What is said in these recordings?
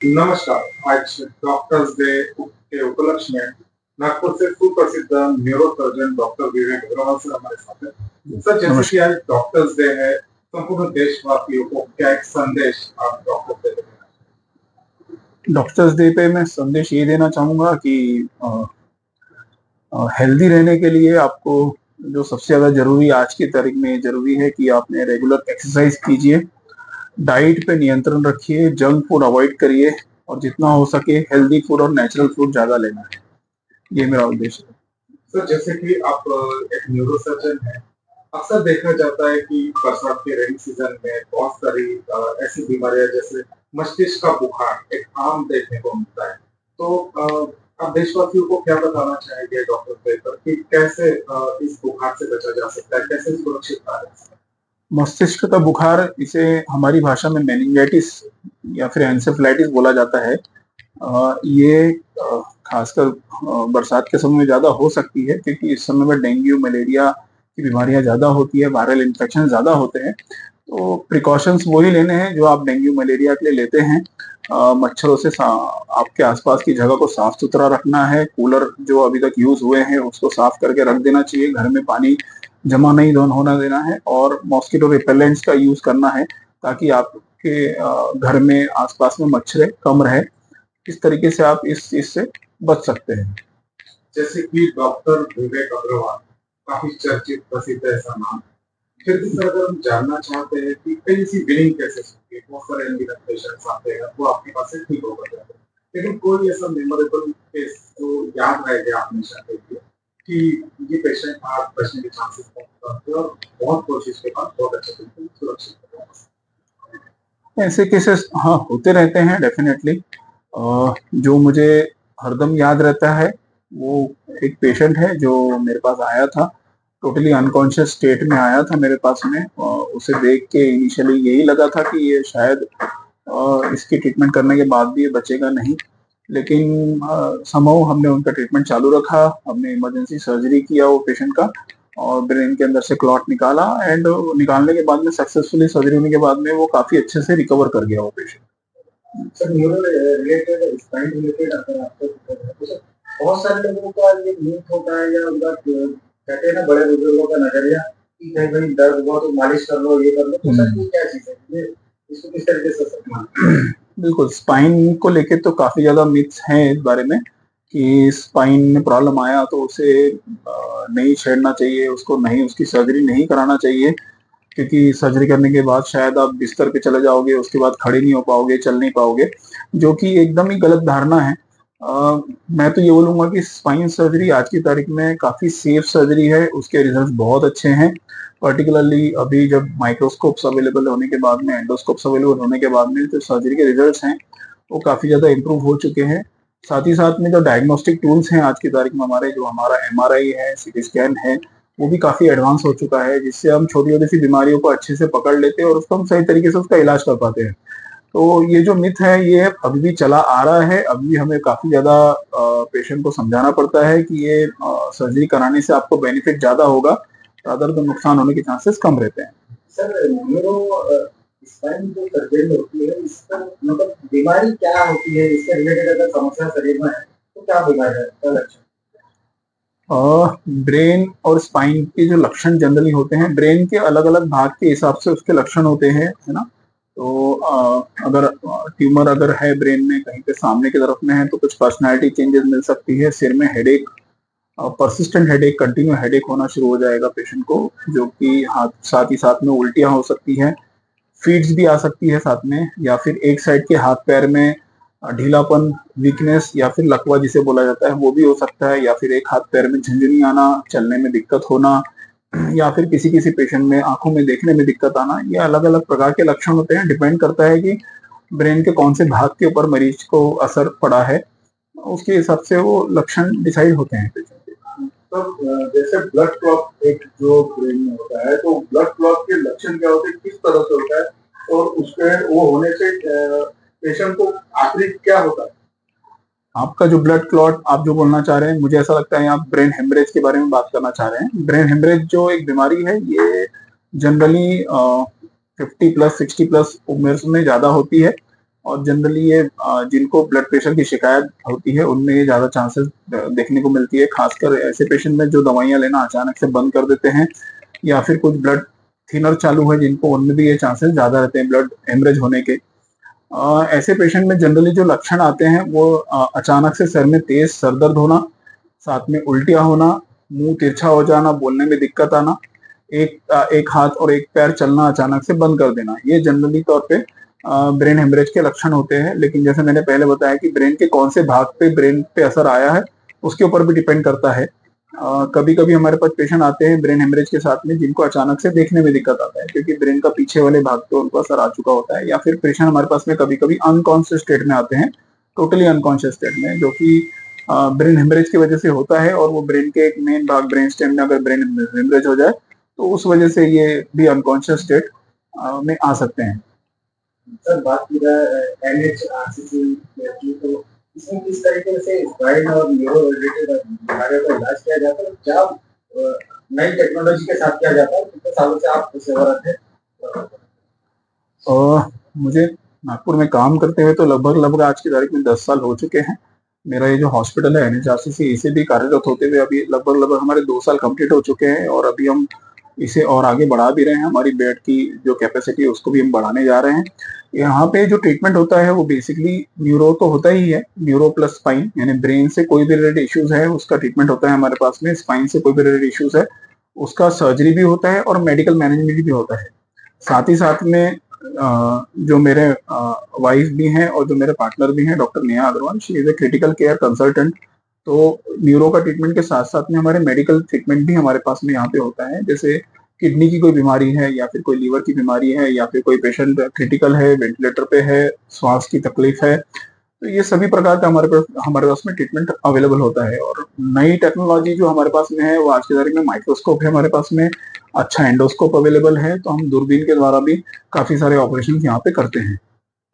नमस्कार। आज doctors day के उपलक्ष्य में नागपुर से सुप्रसिद्ध न्यूरोसर्जन डॉक्टर विवेक अग्रवाल सर हमारे साथ हैं। सर, जैसे कि आज डॉक्टर्स डे है, संपूर्ण देशवासियों को क्या एक संदेश आप डॉक्टर्स डे पे देना डॉक्टर्स डे पे मैं संदेश ये देना चाहूँगा कि हेल्दी रहने के लिए आपको जो सबसे ज़्यादा ज़रूरी आज की तारीख में ज़रूरी है कि आपने रेगुलर एक्सरसाइज कीजिए, डाइट पे नियंत्रण रखिए, जंक फूड अवॉइड करिए और जितना हो सके हेल्दी फूड और नेचुरल फूड ज़्यादा लेना है। ये मेरा उद्देश्य है। सर, जैसे कि आप एक न्यूरोसर्जन हैं, अक्सर देखा जाता है कि बरसात के रेनी सीजन में बहुत सारी ऐसी बीमारियां जैसे मस्तिष्क का बुखार एक आम देखने को मिलता है। तो आप देशवासियों को क्या बताना चाहेंगे डॉक्टर डे पर कि कैसे इस बुखार से बचा जा सकता है, कैसे सुरक्षित रहा जा सकता है? मस्तिष्क का बुखार इसे हमारी भाषा में मेनिंजाइटिस या फिर एन्सेफेलाइटिस बोला जाता है। ये खासकर बरसात के समय में ज़्यादा हो सकती है क्योंकि इस समय में डेंगू, मलेरिया की बीमारियाँ ज़्यादा होती है, वायरल इन्फेक्शन ज़्यादा होते हैं। तो प्रिकॉशंस वही लेने हैं जो आप डेंगू, मलेरिया के लिए लेते हैं। मच्छरों से आपके आसपास की जगह को साफ-सुथरा रखना है, कूलर जो अभी तक यूज़ हुए हैं उसको साफ करके रख देना चाहिए, घर में पानी जमा नहीं होना देना है और मॉस्किटो रिपेलेंट्स का यूज़ करना है ताकि आपके घर में आसपास में मच्छरें कम रहे। इस तरीके से आप इस चीज से बच सकते हैं। जैसे कि डॉक्टर विवेक अग्रवाल काफी चर्चित प्रसिद्ध ऐसा नाम है। फिर भी सर, अगर हम जानना चाहते हैं कि कई सी बिलिंग कैसे होती है, बहुत सारे एमडी पेशेंट्स आते हैं, वो आपके पास से ठीक होकर जाते हैं, लेकिन कोई ऐसा मेमोरेबल केस जो याद रह गया हमेशा के लिए कि ये पेशेंट आज बचने के चांसेस बहुत कम थे और बहुत कोशिश के बाद बहुत अच्छे तरीके से सुरक्षित हो गया। ऐसे केसेस हाँ होते रहते हैं डेफिनेटली। जो मुझे हरदम याद रहता है वो एक पेशेंट है जो मेरे पास आया था, टोटली अनकॉन्शियस स्टेट में आया था मेरे पास में। उसे देख के इनिशियली यही लगा था कि ये शायद इसकी ट्रीटमेंट करने के बाद भी ये बचेगा नहीं, लेकिन समहाउ हमने उनका ट्रीटमेंट चालू रखा। हमने इमरजेंसी सर्जरी किया वो पेशेंट का और ब्रेन के अंदर से क्लॉट निकाला एंड निकालने के बाद में सक्सेसफुली सर्जरी होने के बाद में वो काफी अच्छे से रिकवर कर गया वो patient. Sir, neuro related spine related अगर आपको दिक्कत है तो सर, बहुत सारे लोगों का ये मीट होता है या उनका कहते हैं ना बड़े बुजुर्गों का नजरिया कि कहीं कहीं दर्द हुआ तो मालिश कर लो, ये कर लो, तो सर ये क्या चीज है, ये इसको किस तरीके से सकते बिल्कुल, स्पाइन को लेके तो काफी ज्यादा मिथ्स हैं इस बारे में कि स्पाइन में प्रॉब्लम आया तो उसे नहीं छेड़ना चाहिए, उसको नहीं, उसकी सर्जरी नहीं कराना चाहिए क्योंकि सर्जरी करने के बाद शायद आप बिस्तर पे चले जाओगे, उसके बाद खड़े नहीं हो पाओगे, चल नहीं पाओगे, जो कि एकदम ही गलत धारणा है। मैं तो ये बोलूंगा कि स्पाइन सर्जरी आज की तारीख में काफी सेफ सर्जरी है, उसके रिजल्ट बहुत अच्छे हैं। पर्टिकुलरली अभी जब माइक्रोस्कोप्स अवेलेबल होने के बाद में, एंडोस्कोप्स अवेलेबल होने के बाद में जो सर्जरी के रिजल्ट्स हैं वो काफी ज्यादा इम्प्रूव हो चुके हैं। साथ ही साथ में जो डायग्नोस्टिक टूल्स हैं आज की तारीख में हमारे, जो हमारा एमआरआई है, सीटी स्कैन है, वो भी काफी एडवांस हो चुका है जिससे हम छोटी छोटी सी बीमारियों को अच्छे से पकड़ लेते हैं और उसको हम सही तरीके से उसका इलाज कर पाते हैं। तो ये जो मिथ है ये अभी भी चला आ रहा है। अभी भी हमें काफी ज्यादा पेशेंट को समझाना पड़ता है कि ये सर्जरी कराने से आपको बेनिफिट ज्यादा होगा, अदर तो नुकसान होने के चांसेस कम रहते हैं। सर, न्यूरो स्पाइन जो सर्जरी होती है इसका मतलब बीमारी क्या होती है, इससे रिलेटेड अगर समस्या शरीर में है तो क्या बीमारी है, क्या लक्षण? ब्रेन और स्पाइन के जो लक्षण जनरली होते हैं, ब्रेन के अलग अलग भाग के हिसाब से उसके लक्षण होते हैं, है ना। तो अगर ट्यूमर अगर है ब्रेन में कहीं पे सामने की तरफ में है तो कुछ पर्सनालिटी चेंजेस मिल सकती है, सिर में headache, persistent headache, continue headache होना शुरू हो जाएगा पेशेंट को, जो कि साथ ही साथ में उल्टियां हो सकती हैं, फीड्स भी आ सकती है साथ में, या फिर एक साइड के हाथ पैर में ढीलापन, वीकनेस या फिर लकवा जिसे बोला जाता है वो भी हो सकता है, या फिर एक हाथ पैर में झुंझुनी आना, चलने में दिक्कत होना, या फिर किसी किसी पेशेंट में आंखों में देखने में दिक्कत आना। ये अलग अलग प्रकार के लक्षण होते हैं, डिपेंड करता है कि ब्रेन के कौन से भाग के ऊपर मरीज को असर पड़ा है, उसके हिसाब से वो लक्षण डिसाइड होते हैं पेशेंट के। तो जैसे ब्लड क्लॉट एक जो ब्रेन में होता है, तो ब्लड क्लॉट के लक्षण क्या होते हैं, किस तरह से होता है और उसके वो होने से पेशेंट को आखिरी क्या होता है? आपका जो ब्लड क्लॉट आप जो बोलना चाह रहे हैं, मुझे ऐसा लगता है आप ब्रेन हेमरेज के बारे में बात करना चाह रहे हैं। ब्रेन हेमरेज जो एक बीमारी है ये जनरली 50 प्लस 60 प्लस उम्र में ज्यादा होती है। और जनरली ये जिनको ब्लड प्रेशर की शिकायत होती है उनमें ये ज़्यादा चांसेस देखने को मिलती है, खासकर ऐसे पेशेंट में जो दवाइयाँ लेना अचानक से बंद कर देते हैं या फिर कुछ ब्लड थिनर चालू है जिनको, उनमें भी ये चांसेस ज़्यादा रहते हैं ब्लड हेमरेज होने के। ऐसे पेशेंट में जनरली जो लक्षण आते हैं वो अचानक से सर में तेज सर दर्द होना, साथ में उल्टियाँ होना, मुंह तिरछा हो जाना, बोलने में दिक्कत आना, एक हाथ और एक पैर चलना अचानक से बंद कर देना, ये जनरली तौर पे ब्रेन हेमरेज के लक्षण होते हैं। लेकिन जैसे मैंने पहले बताया कि ब्रेन के कौन से भाग पे ब्रेन पे असर आया है उसके ऊपर भी डिपेंड करता है। कभी कभी हमारे पास पेशेंट आते हैं ब्रेन हेमरेज के साथ में जिनको अचानक से देखने में दिक्कत आता है क्योंकि ब्रेन का पीछे वाले भाग पे उनको असर आ चुका होता है, या फिर पेशेंट हमारे पास में कभी कभी अनकॉन्शियस स्टेट में आते हैं, टोटली अनकॉन्शियस स्टेट में, जो कि ब्रेन हेमरेज की वजह से होता है। और वो ब्रेन के एक मेन भाग ब्रेन स्टेम में अगर ब्रेन हेमरेज हो जाए तो उस वजह से ये भी अनकॉन्शियस स्टेट में आ सकते हैं। सर बात की जाए NHRCC की, तो इसमें किस तरीके से स्पाइन और न्यूरो रिलेटेड बीमारियों का इलाज किया जाता है, क्या नई टेक्नोलॉजी के साथ किया जाता है, कितने सालों से आप सेवारत हैं? मुझे नागपुर में काम करते हुए तो लगभग आज की तारीख में 10 साल हो चुके हैं। मेरा ये जो हॉस्पिटल है NHRCC, इसे भी कार्यरत होते हुए अभी लगभग हमारे 2 साल कंप्लीट हो चुके हैं और अभी हम इसे और आगे बढ़ा भी रहे हैं। हमारी बेड की जो कैपेसिटी है उसको भी हम बढ़ाने जा रहे हैं। यहाँ पे जो ट्रीटमेंट होता है वो बेसिकली न्यूरो तो होता ही है, न्यूरो प्लस स्पाइन, यानी ब्रेन से कोई भी रिलेटेड इश्यूज है उसका ट्रीटमेंट होता है हमारे पास में। स्पाइन से कोई भी रिलेटेड इश्यूज है उसका सर्जरी भी होता है और मेडिकल मैनेजमेंट भी होता है। साथ ही साथ में जो मेरे वाइफ भी हैं और जो मेरे पार्टनर भी हैं, doctor Neha Agrawal, she is a critical care consultant. तो न्यूरो का ट्रीटमेंट के साथ साथ में हमारे मेडिकल ट्रीटमेंट भी हमारे पास में यहाँ पे होता है। जैसे किडनी की कोई बीमारी है या फिर कोई लीवर की बीमारी है या फिर कोई पेशेंट क्रिटिकल है, वेंटिलेटर पे है, श्वास की तकलीफ है, तो ये सभी प्रकार का हमारे पास में ट्रीटमेंट अवेलेबल होता है। और नई टेक्नोलॉजी जो हमारे पास में है वो आज की तारीख में माइक्रोस्कोप है हमारे पास में, अच्छा एंडोस्कोप अवेलेबल है, तो हम दूरबीन के द्वारा भी काफी सारे ऑपरेशन यहाँ पे करते हैं।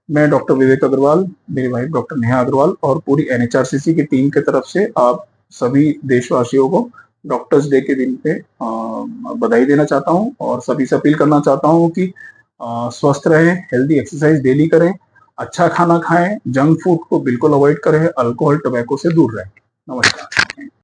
मैं डॉक्टर विवेक अग्रवाल, मेरी वाइफ डॉक्टर नेहा अग्रवाल और पूरी NHRCC की टीम की तरफ से आप सभी देशवासियों को डॉक्टर्स डे के दिन पे बधाई देना चाहता हूँ और सभी से अपील करना चाहता हूँ कि स्वस्थ रहें, हेल्दी एक्सरसाइज डेली करें, अच्छा खाना खाएं, जंक फूड को बिल्कुल अवॉइड करें, अल्कोहल टबैको से दूर रहें। नमस्कार।